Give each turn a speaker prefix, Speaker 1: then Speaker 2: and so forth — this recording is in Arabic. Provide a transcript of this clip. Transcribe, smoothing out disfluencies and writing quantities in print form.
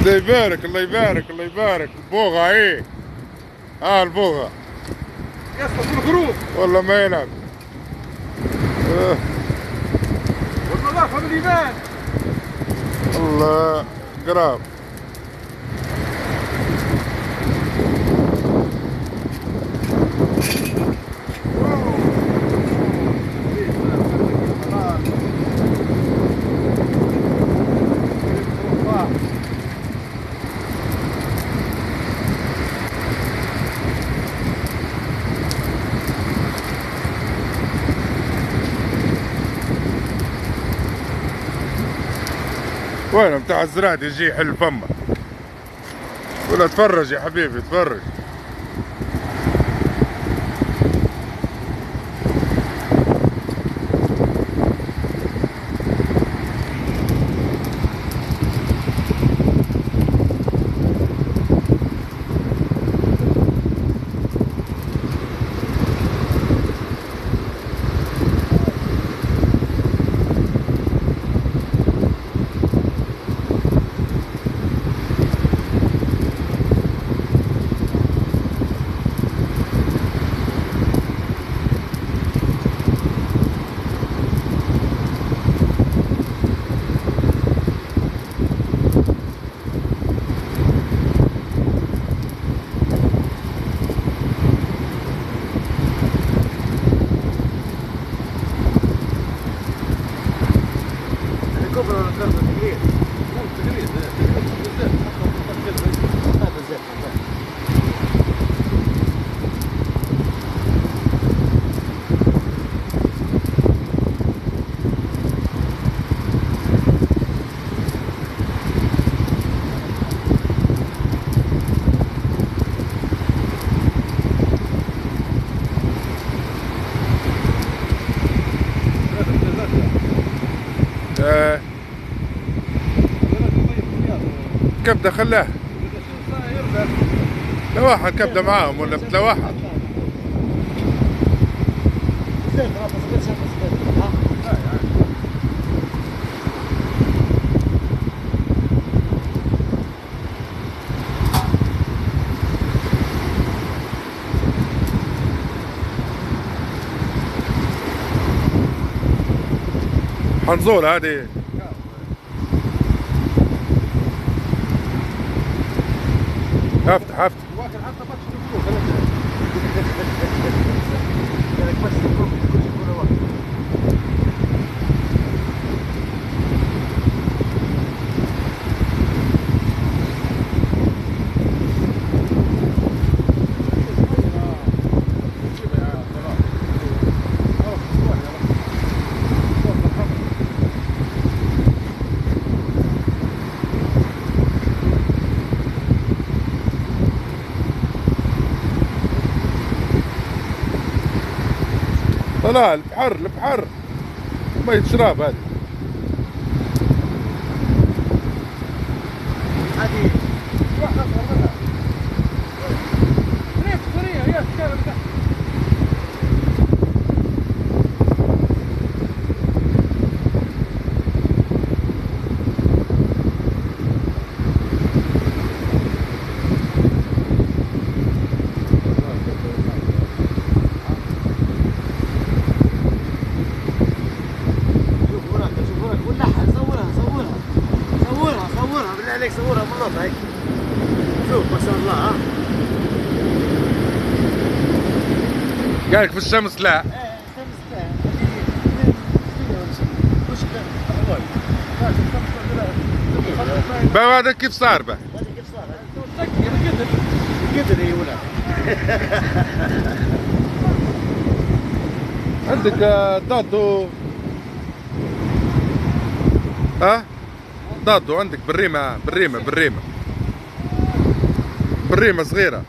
Speaker 1: الله يبارك الله يبارك الله يبارك. البوغة ايه. البوغة
Speaker 2: يسقط في الخروف
Speaker 1: والله ما يلعب.
Speaker 2: والنظافة بالإيمان.
Speaker 1: الله قراب. وين بتاع الزراد يجي يحل فمه. ولا تفرج يا حبيبي تفرج. كبده خلاه لواحة كبده معاهم ولا بتلواحة. حنزولة هذه افتح افتح. لا البحر البحر مية شراب هذه.
Speaker 2: هذه واحدة صغيرة. ريت سوريا يا سكارة تحت. عليك صورها مرة هيك. شوف ما شاء الله.
Speaker 1: قالك في الشمس لا.
Speaker 2: الشمس لا.
Speaker 1: بقى هذا كيف صار بقى؟
Speaker 2: هذا كيف صار؟ قدر يا ولد.
Speaker 1: عندك دادو. دادو عندك بالريمة بالريمة بالريمة بالريمة صغيرة.